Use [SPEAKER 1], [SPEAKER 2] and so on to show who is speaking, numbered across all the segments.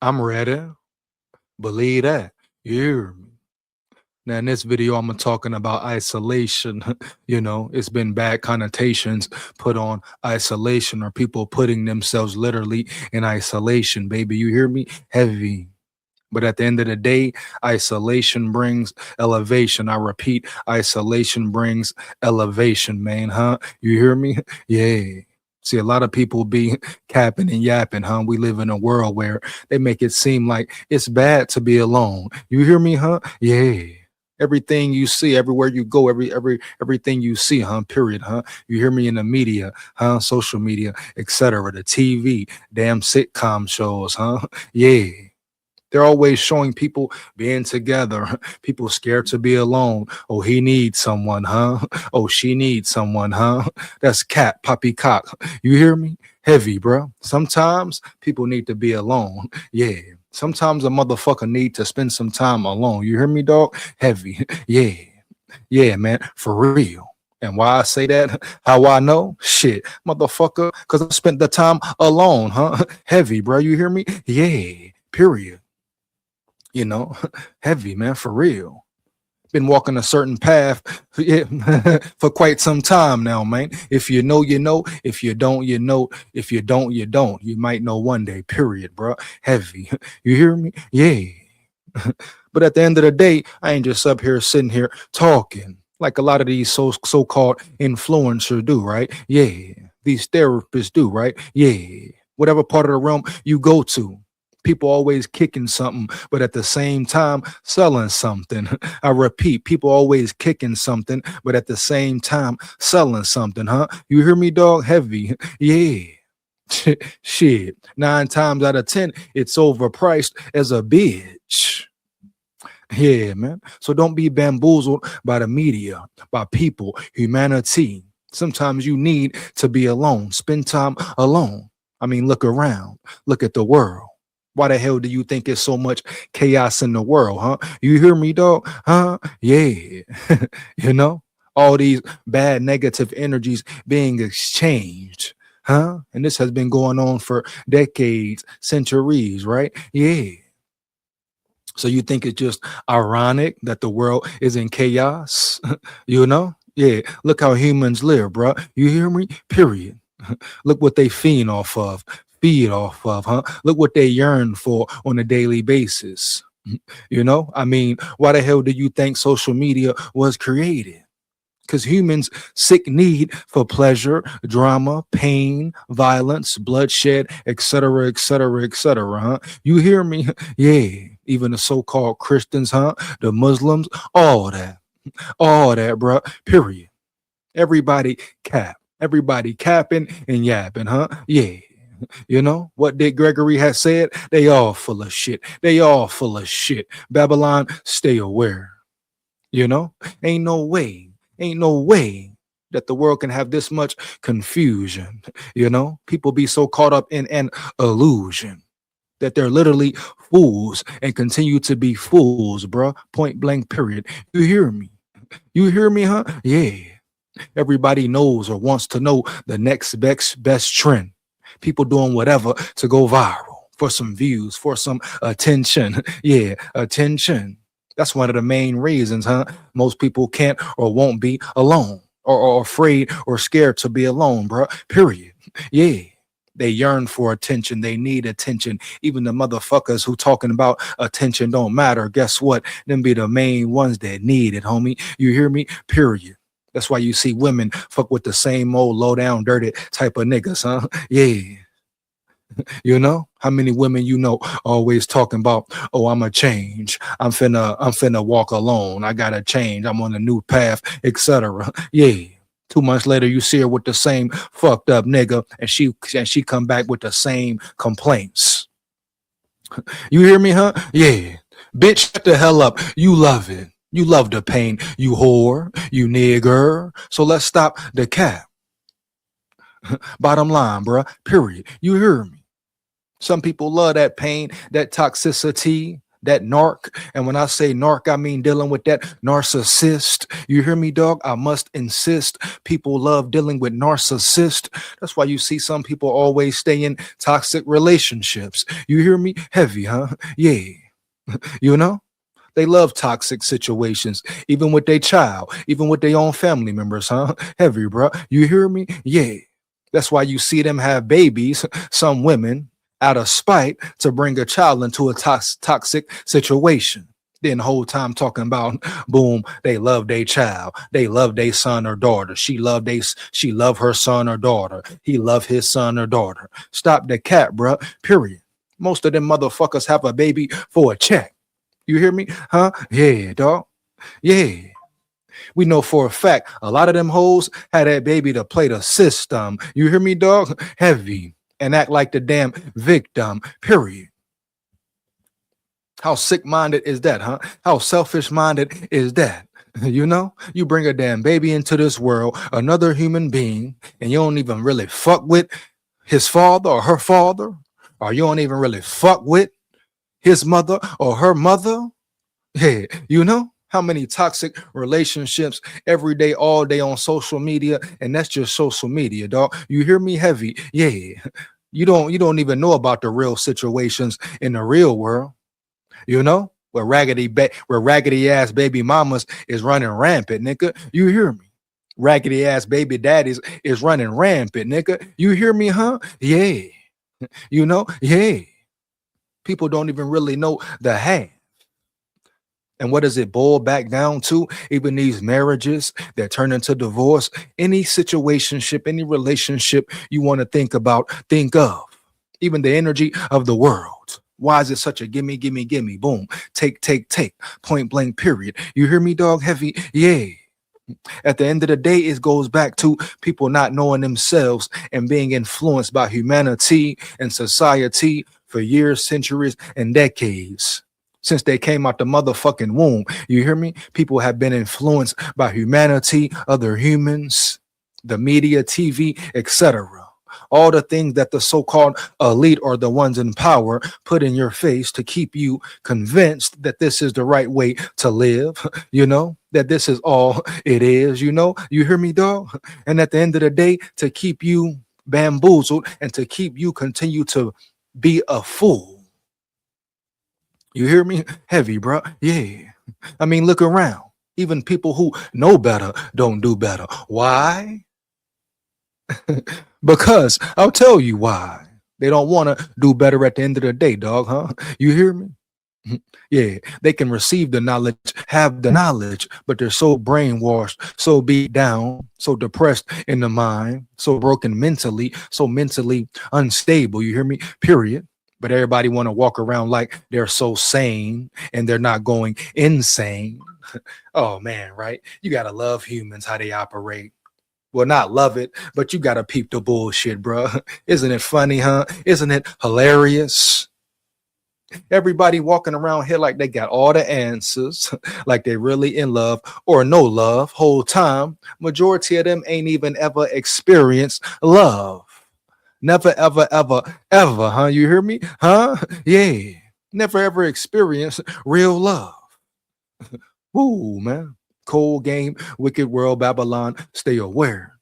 [SPEAKER 1] I'm ready. Believe that. You hear me? Now, in this video, I'm talking about isolation. It's been bad connotations put on isolation or people putting themselves literally in isolation, baby. You hear me? Heavy. But at the end of the day, isolation brings elevation. I repeat, isolation brings elevation, man, huh? You hear me? Yeah. See, a lot of people be capping and yapping, huh? We live in a world where they make it seem like it's bad to be alone. You hear me, huh? Yeah. Everything you see, everywhere you go, everything you see, huh? Period, huh? You hear me in the media, huh? Social media, etc. The TV, damn sitcom shows, huh? Yeah. They're always showing people being together. People scared to be alone. Oh, he needs someone, huh? Oh, she needs someone, huh? That's cat, poppycock. You hear me? Heavy, bro. Sometimes people need to be alone. Yeah. Sometimes a motherfucker need to spend some time alone. You hear me, dog? Heavy. Yeah. Yeah, man. For real. And why I say that, how I know? Shit, motherfucker, because I spent the time alone, huh? Heavy, bro. You hear me? Yeah. Period. you know, heavy, man, for real. Been walking a certain path yeah, for quite some time now, man. If you know, you know. If you don't, you know. If you don't, you don't. You might know one day, period, bro. Heavy. You hear me? Yeah. But at the end of the day, I ain't just up here sitting here talking like a lot of these so-called influencers do, right? Yeah. These therapists do, right? Yeah. Whatever part of the realm you go to, people always kicking something, but at the same time selling something. I repeat, people always kicking something, but at the same time selling something, huh? You hear me, dog? Heavy. Yeah. Shit. 9 times out of 10, it's overpriced as a bitch. Yeah, man. So don't be bamboozled by the media, by people, humanity. Sometimes you need to be alone. Spend time alone. I mean, look around. Look at the world. Why the hell do you think there's so much chaos in the world, huh? You hear me, dog? Huh? Yeah. you know, all these bad negative energies being exchanged, huh? And this has been going on for decades, centuries, right? Yeah. So you think it's just ironic that the world is in chaos? you know? Yeah. Look how humans live, bro. You hear me? Period. Look what they feed off of, huh? Look what they yearn for on a daily basis. I mean, why the hell do you think social media was created? Because humans sick need for pleasure, drama, pain, violence, bloodshed, etc., etc., etc. Huh? You hear me? Yeah. Even the so-called Christians, huh? The Muslims, all that, bro. Period. Everybody everybody capping and yapping, huh? Yeah. You know what Dick Gregory has said? They all full of shit. They all full of shit. Babylon, stay aware. You know, ain't no way, ain't no way that the world can have this much confusion. People be so caught up in an illusion that they're literally fools and continue to be fools, bruh. Point blank, period. You hear me? You hear me, huh? Yeah. Everybody knows or wants to know the next best trend. People doing whatever to go viral for some views, for some attention. Yeah, attention. That's one of the main reasons, huh? Most people can't or won't be alone or afraid or scared to be alone, bro. Period. Yeah. They yearn for attention. They need attention. Even the motherfuckers who talking about attention don't matter. Guess what? Them be the main ones that need it, homie. You hear me? Period. That's why you see women fuck with the same old low down, dirty type of niggas, huh? Yeah. How many women always talking about, oh, I'ma change. I'm finna walk alone. I gotta change. I'm on a new path, etc. Yeah. 2 months later, you see her with the same fucked up nigga, and she come back with the same complaints. You hear me, huh? Yeah. Bitch, shut the hell up. You love it. You love the pain. You whore. You nigger. So let's stop the cap. Bottom line, bruh. Period. You hear me? Some people love that pain, that toxicity. that narc. And when I say narc, I mean dealing with that narcissist. You hear me, dog? I must insist. People love dealing with narcissist. That's why you see some people always stay in toxic relationships. You hear me? Heavy, huh? Yeah. You know? They love toxic situations, even with their child, even with their own family members, huh? Heavy, bro. You hear me? Yeah. That's why you see them have babies, some women, out of spite to bring a child into a toxic situation. Then the whole time talking about boom, they love their child, they love their son or daughter. She loved her son or daughter. He loved his son or daughter. Stop the cat, bruh. Period. Most of them motherfuckers have a baby for a check. You hear me? Huh? Yeah, dog. Yeah. We know for a fact a lot of them hoes had that baby to play the system. You hear me, dog? Heavy. And act like the damn victim. Period. How sick-minded is that, huh? How selfish-minded is that? You know, you bring a damn baby into this world, another human being, and you don't even really fuck with his father or her father, or you don't even really fuck with his mother or her mother. Yeah, you know how many toxic relationships every day, all day on social media, and that's just social media, dog. You hear me? Heavy. Yeah. You don't even know about the real situations in the real world, you know, where raggedy ass baby mamas is running rampant, nigga. You hear me? Raggedy ass baby daddies is running rampant, nigga. You hear me, huh? Yeah. You know, yeah. People don't even really know the half. And what does it boil back down to? Even these marriages that turn into divorce, any situationship, any relationship you want to think about, think of. Even the energy of the world. Why is it such a gimme, gimme, gimme? Boom. Take, point blank, period. You hear me, dog? Heavy? Yeah. At the end of the day, it goes back to people not knowing themselves and being influenced by humanity and society for years, centuries, and decades. Since they came out the motherfucking womb, you hear me? People have been influenced by humanity, other humans, the media, TV, etc. All the things that the so-called elite or the ones in power put in your face to keep you convinced that this is the right way to live, you know, that this is all it is, you know, you hear me, dog? And at the end of the day, to keep you bamboozled and to keep you continue to be a fool. You hear me? Heavy, bro. Yeah. I mean, look around. Even people who know better don't do better. Why? Because I'll tell you why. They don't want to do better at the end of the day, dog, huh? You hear me? Yeah, they can receive the knowledge, have the knowledge, but they're so brainwashed, so beat down, so depressed in the mind, so broken mentally, so mentally unstable. You hear me? Period. But everybody want to walk around like they're so sane and they're not going insane. Oh man, right? You gotta love humans, how they operate. Well, not love it, but you gotta peep the bullshit, bro. Isn't it funny, huh? Isn't it hilarious? Everybody walking around here like they got all the answers, like they really in love or no love whole time. Majority of them ain't even ever experienced love. Never, ever, ever, ever, huh? You hear me? Huh? Yeah. Never ever experienced real love. Ooh, man. Cold game, wicked world, Babylon. Stay aware.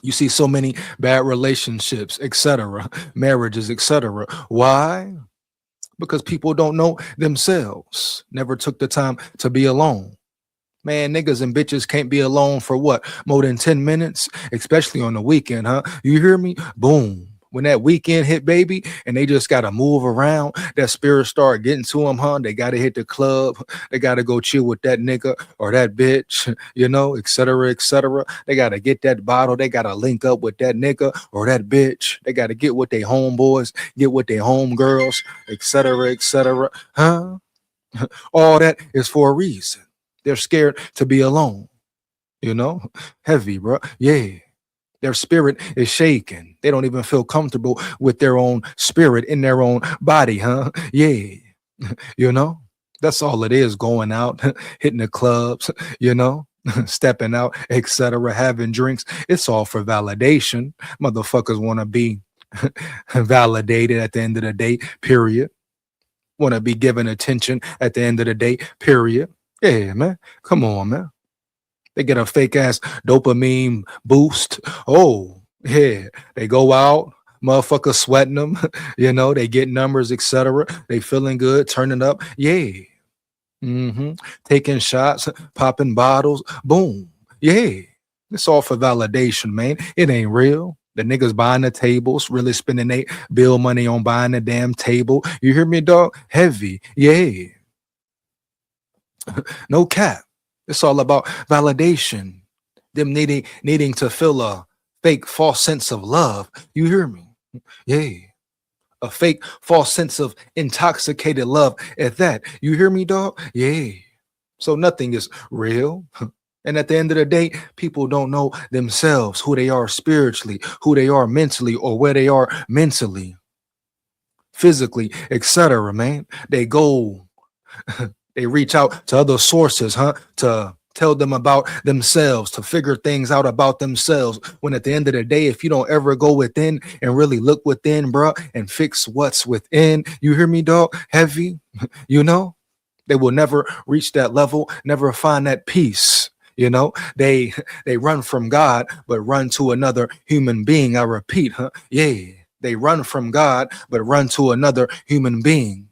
[SPEAKER 1] You see so many bad relationships, etc., marriages, etc. Why? Because people don't know themselves, never took the time to be alone. Man, niggas and bitches can't be alone for what? More than 10 minutes, especially on the weekend, huh? You hear me? Boom. When that weekend hit, baby, and they just got to move around, that spirit start getting to them, huh? They got to hit the club. They got to go chill with that nigga or that bitch, you know, et cetera, et cetera. They got to get that bottle. They got to link up with that nigga or that bitch. They got to get with their homeboys, get with their homegirls, et cetera, huh? All that is for a reason. They're scared to be alone, you know? Heavy, bro. Yeah. Their spirit is shaken. They don't even feel comfortable with their own spirit in their own body, huh? Yeah. You know? That's all it is, going out, hitting the clubs, you know? Stepping out, etc., having drinks. It's all for validation. Motherfuckers want to be validated at the end of the day, period. want to be given attention at the end of the day, period. Yeah, man. Come on, man. They get a fake ass dopamine boost. Oh, yeah. They go out, motherfucker sweating them. They get numbers, etc. They feeling good, turning up. Yeah. Taking shots, popping bottles. Boom. Yeah. It's all for validation, man. It ain't real. The niggas buying the tables, really spending their bill money on buying the damn table. You hear me, dog? Heavy. Yeah. No cap. It's all about validation. Them needing to feel a fake false sense of love. You hear me? Yeah. A fake false sense of intoxicated love at that. You hear me, dog? Yeah. So nothing is real. And at the end of the day, people don't know themselves, who they are spiritually, who they are mentally, or where they are mentally, physically, etc. Man, they go, they reach out to other sources, to tell them about themselves, to figure things out about themselves. When at the end of the day, if you don't ever go within and really look within, bro, and fix what's within, you hear me, dog? Heavy, they will never reach that level, never find that peace. They run from God, but run to another human being. I repeat, yeah, they run from God, but run to another human being.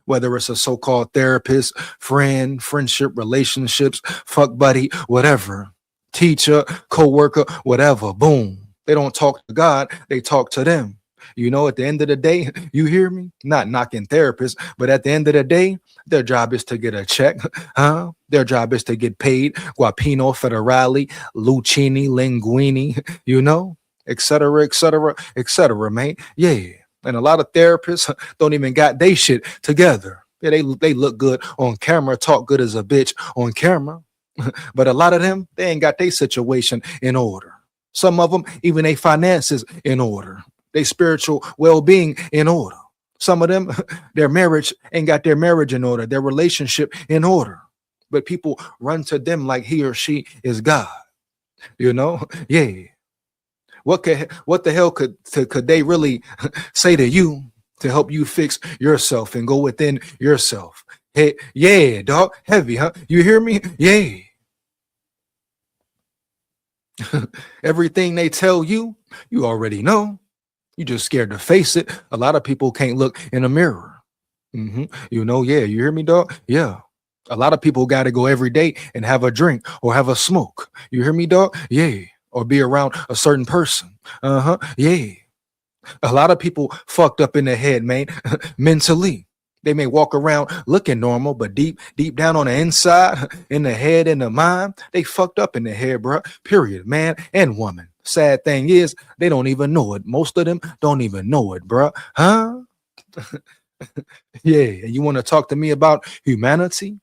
[SPEAKER 1] Whether it's a so-called therapist, friend, friendship, relationships, fuck buddy, whatever, teacher, co-worker, whatever, boom. They don't talk to God, they talk to them. At the end of the day, you hear me? Not knocking therapists, but at the end of the day, their job is to get a check, Their job is to get paid. Guapino, Federale, Lucchini, Linguini, et cetera, et cetera, et cetera, man. Yeah. And a lot of therapists don't even got they shit together. Yeah, they look good on camera, talk good as a bitch on camera. But a lot of them, they ain't got their situation in order. Some of them, even their finances in order. Their spiritual well-being in order. Some of them, their marriage ain't got their marriage in order, their relationship in order. But people run to them like he or she is God. Yeah. What the hell could they really say to you to help you fix yourself and go within yourself? Hey, yeah, dog, heavy, huh? You hear me? Yeah. Everything they tell you, you already know. You just scared to face it. A lot of people can't look in a mirror. Yeah, you hear me, dog? Yeah. A lot of people got to go every day and have a drink or have a smoke. You hear me, dog? Yeah. Or be around a certain person. Yeah. A lot of people fucked up in the head, man, mentally. They may walk around looking normal, but deep down on the inside, in the head, in the mind, they fucked up in the head, bro. Period, man and woman. Sad thing is, they don't even know it. Most of them don't even know it, bro. Huh? Yeah. And you want to talk to me about humanity?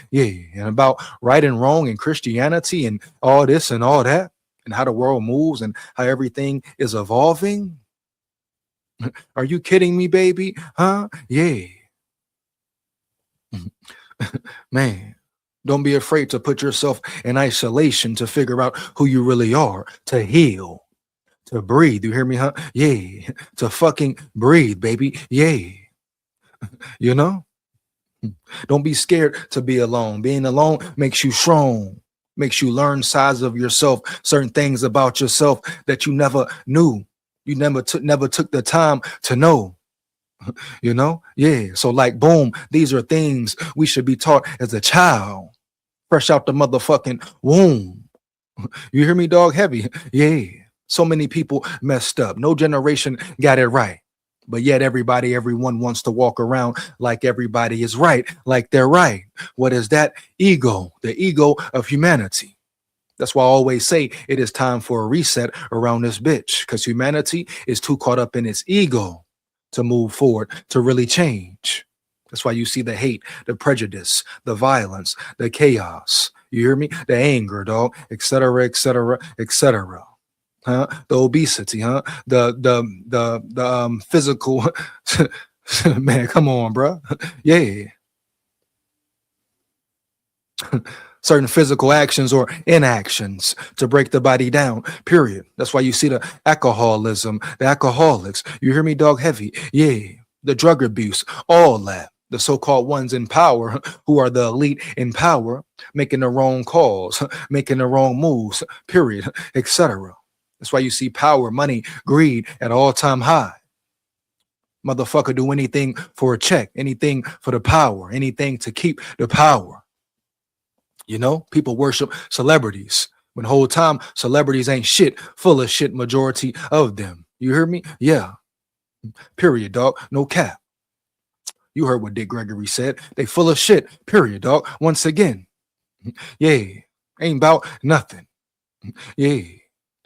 [SPEAKER 1] Yeah. And about right and wrong and Christianity and all this and all that, and how the world moves and how everything is evolving? Are you kidding me, baby? Huh? Yeah. Man, don't be afraid to put yourself in isolation to figure out who you really are, to heal, to breathe. You hear me, huh? Yeah. To fucking breathe, baby. Yeah. Don't be scared to be alone. Being alone makes you strong, makes you learn sides of yourself, certain things about yourself that you never knew. You never took the time to know. Yeah. So like, boom, these are things we should be taught as a child, fresh out the motherfucking womb. You hear me, dog? Heavy. Yeah. So many people messed up. No generation got it right. But yet everyone wants to walk around like everybody is right, like they're right. What is that? Ego, the ego of humanity. That's why I always say it is time for a reset around this bitch, because humanity is too caught up in its ego to move forward, to really change. That's why you see the hate, the prejudice, the violence, the chaos. You hear me? The anger, dog, et cetera, et cetera, et cetera. Huh? The obesity, huh? The physical. Man, come on, bro. Yeah. Certain physical actions or inactions to break the body down, period. That's why you see the alcoholism, the alcoholics. You hear me, dog? Heavy. Yeah. the drug abuse, all that. The so-called ones in power, who are the elite in power, making the wrong calls, making the wrong moves, period, etc. That's why you see power, money, greed at all-time high. Motherfucker do anything for a check, anything for the power, anything to keep the power. You know, people worship celebrities when the whole time celebrities ain't shit, full of shit, majority of them. You hear me? Yeah. Period, dog. No cap. You heard what Dick Gregory said. They full of shit. Period, dog. Once again. Yeah. Ain't about nothing. Yeah.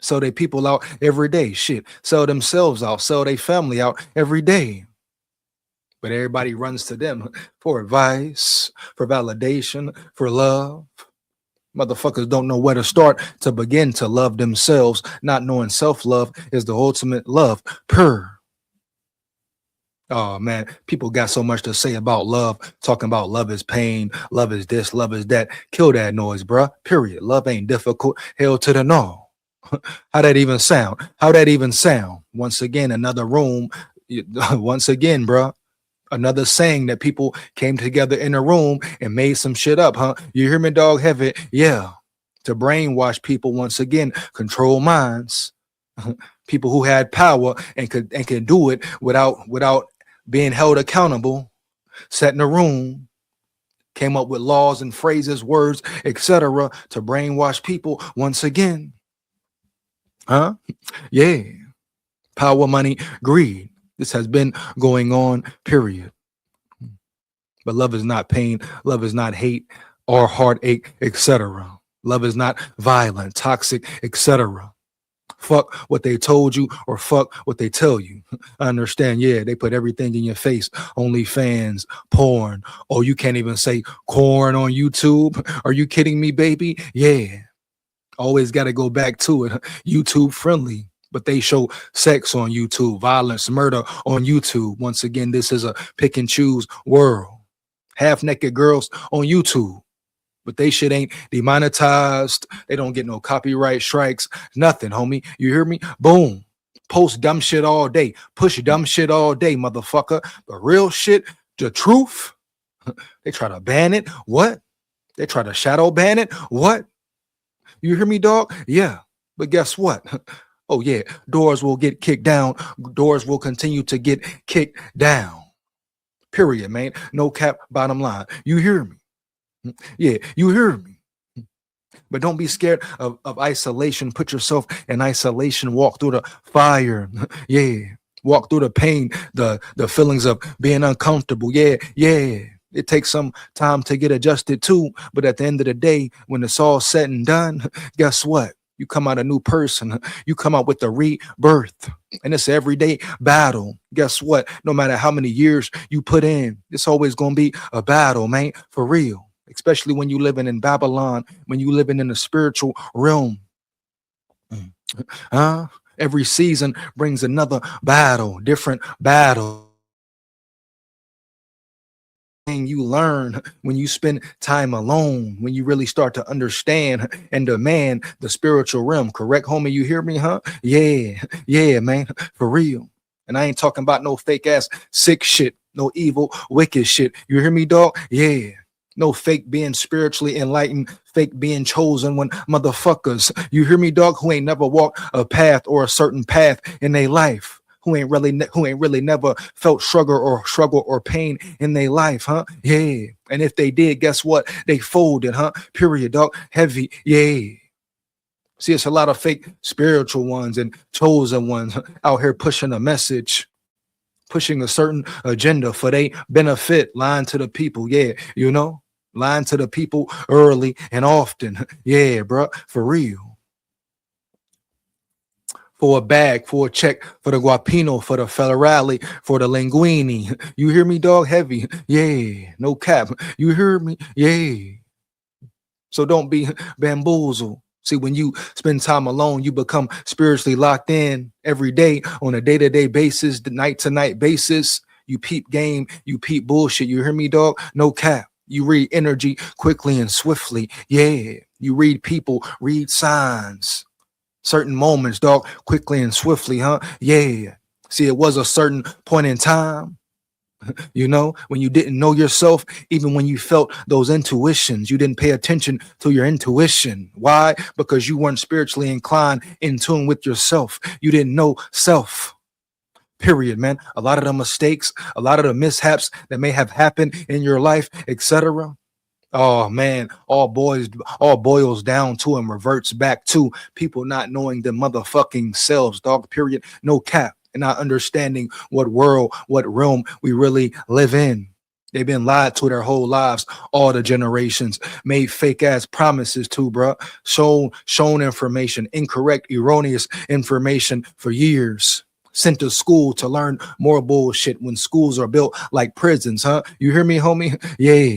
[SPEAKER 1] Sell they people out every day. Shit. Sell themselves out. Sell their family out every day. But everybody runs to them for advice, for validation, for love. Motherfuckers don't know where to start to begin to love themselves, not knowing self-love is the ultimate love. Oh man, people got so much to say about love, talking about love is pain, love is this, love is that. Kill that noise, bruh. Period. Love ain't difficult. Hell to the no. How that even sound? How that even sound? Once again, another room. Once again, bruh. Another saying that people came together in a room and made some shit up, huh? You hear me, dog? Heavy, yeah. To brainwash people once again, control minds. People who had power and could do it without being held accountable, sat in a room, came up with laws and phrases, words, etc. to brainwash people once again. Huh? Yeah. Power, money, greed. This has been going on, period. But love is not pain, love is not hate or heartache, etc. Love is not violent, toxic, etc. Fuck what they told you or fuck what they tell you. I understand, yeah, they put everything in your face. OnlyFans, porn. Oh, you can't even say corn on YouTube. Are you kidding me, baby? Yeah. Always got to go back to it. YouTube friendly. But they show sex on YouTube, violence, murder on YouTube. Once again, this is a pick and choose world. Half-naked girls on YouTube. But they shit ain't demonetized. They don't get no copyright strikes. Nothing, homie. You hear me? Boom. Post dumb shit all day. Push dumb shit all day, motherfucker. But real shit, the truth, they try to ban it. What? They try to shadow ban it. What? You hear me, dog? Yeah. But guess what? Oh, yeah. Doors will get kicked down. Doors will continue to get kicked down. Period, man. No cap, bottom line. You hear me? Yeah, you hear me. But don't be scared of isolation. Put yourself in isolation. Walk through the fire. Yeah. Walk through the pain, the feelings of being uncomfortable. Yeah, yeah. It takes some time to get adjusted too. But at the end of the day, when it's all said and done, guess what? You come out a new person. You come out with a rebirth. And it's an everyday battle. Guess what? No matter how many years you put in, it's always going to be a battle, man. For real. Especially when you living in Babylon, when you living in the spiritual realm. Every season brings another battle, different battle. You learn when you spend time alone, when you really start to understand and demand the spiritual realm. Correct, homie? You hear me, huh? Yeah, yeah, man, for real. And I ain't talking about no fake ass sick shit, no evil, wicked shit. You hear me, dog? Yeah. No fake being spiritually enlightened, fake being chosen when motherfuckers, you hear me, dog, who ain't never walked a path or a certain path in their life. Who ain't really never felt struggle or pain in their life, huh? Yeah. And if they did, guess what? They folded, huh? Period, dog. Heavy, yeah. See, it's a lot of fake spiritual ones and chosen ones out here pushing a message, pushing a certain agenda for their benefit, lying to the people. Yeah, you know, lying to the people early and often. Yeah, bro, for real. For a bag, for a check, for the guapino, for the Ferrari, for the linguini. You hear me, dog? Heavy. Yeah, no cap. You hear me? Yeah. So don't be bamboozled. See, when you spend time alone, you become spiritually locked in every day on a day-to-day basis, the night-to-night basis. You peep game, you peep bullshit. You hear me, dog? No cap. You read energy quickly and swiftly. Yeah. You read people, read signs. Certain moments, dog, quickly and swiftly, huh? Yeah. See, it was a certain point in time. You know, when you didn't know yourself, even when you felt those intuitions, you didn't pay attention to your intuition. Why? Because you weren't spiritually inclined, in tune with yourself. You didn't know self. Period, man. A lot of the mistakes, a lot of the mishaps that may have happened in your life, etc. Oh man, all boils down to and reverts back to people not knowing their motherfucking selves, dog. Period. No cap. And not understanding what world, what realm we really live in. They've been lied to their whole lives, all the generations, made fake ass promises to, bruh. Shown information, incorrect, erroneous information for years. Sent to school to learn more bullshit when schools are built like prisons, huh? You hear me, homie? Yeah.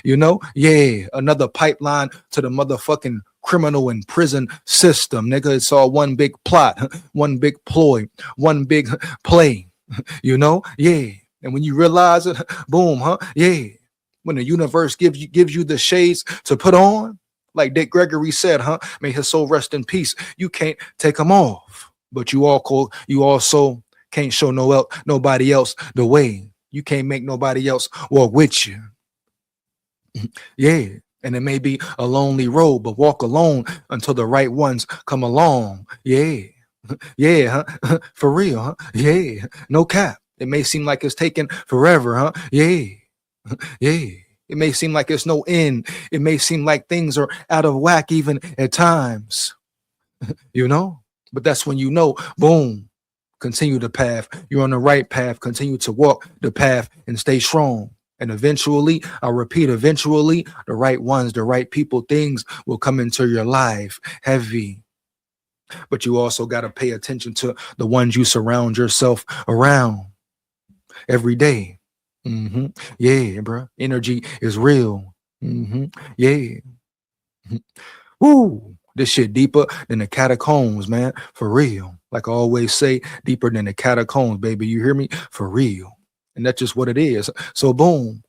[SPEAKER 1] You know? Yeah. Another pipeline to the motherfucking criminal and prison system, nigga. It's all one big plot, one big ploy, one big play, you know? Yeah. And when you realize it, boom, huh? Yeah. When the universe gives you the shades to put on, like Dick Gregory said, huh? May his soul rest in peace. You can't take them off, but you also can't show nobody else the way. You can't make nobody else walk with you. Yeah. And it may be a lonely road, but walk alone until the right ones come along. Yeah. Yeah, huh? For real, huh? Yeah. No cap. It may seem like it's taking forever, huh? Yeah. Yeah. It may seem like it's no end. It may seem like things are out of whack even at times, you know? But that's when you know, boom, continue the path. You're on the right path. Continue to walk the path and stay strong. And eventually, I repeat, eventually, the right ones, the right people, things will come into your life heavy. But you also got to pay attention to the ones you surround yourself around every day. Yeah, bro. Energy is real. Yeah. Woo. This shit deeper than the catacombs, man. For real. Like I always say, deeper than the catacombs, baby. You hear me? For real. And that's just what it is. So boom.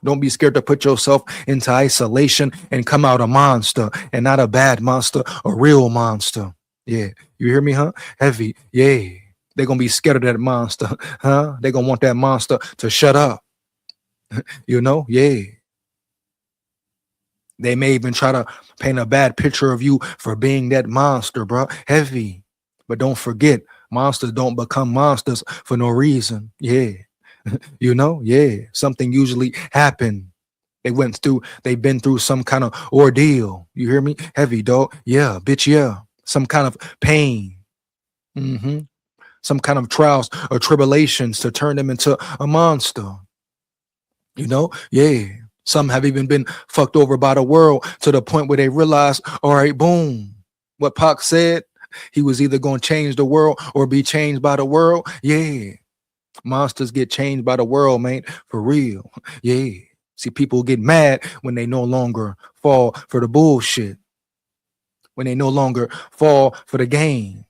[SPEAKER 1] Don't be scared to put yourself into isolation and come out a monster, and not a bad monster, a real monster. Yeah. You hear me, huh? Heavy. Yeah. They're going to be scared of that monster, huh? They're going to want that monster to shut up. You know? Yeah. They may even try to paint a bad picture of you for being that monster, bro. Heavy. But don't forget, monsters don't become monsters for no reason. Yeah. You know? Yeah. Something usually happened. They've been through some kind of ordeal. You hear me? Heavy, dog. Yeah, bitch, yeah. Some kind of pain. Some kind of trials or tribulations to turn them into a monster. You know? Yeah. Some have even been fucked over by the world to the point where they realize, all right, boom. What Pac said, he was either going to change the world or be changed by the world. Yeah. Monsters get changed by the world, man. For real. Yeah. See, people get mad when they no longer fall for the bullshit. When they no longer fall for the game.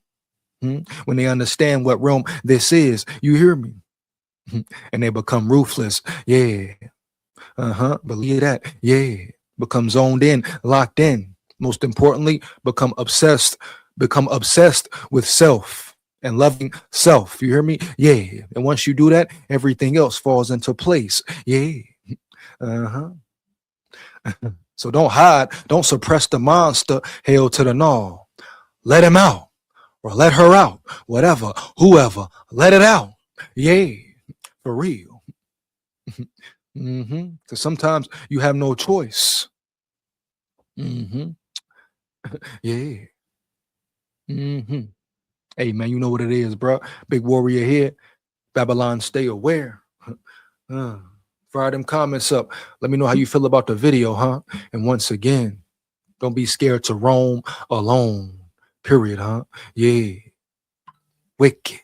[SPEAKER 1] When they understand what realm this is. You hear me? And they become ruthless. Yeah. Believe that. Yeah. Become zoned in, locked in. Most importantly, become obsessed with self and loving self. You hear me? Yeah. And once you do that, everything else falls into place. Yeah. So don't hide, don't suppress the monster. Hail to the no. Let him out or let her out. Whatever, whoever, let it out. Yeah. For real. Because sometimes you have no choice. Yeah. Hey man, you know what it is, bro. Big warrior here. Babylon, stay aware. Fire them comments up. Let me know how you feel about the video, huh? And once again, don't be scared to roam alone. Period, huh? Yeah. Wicked.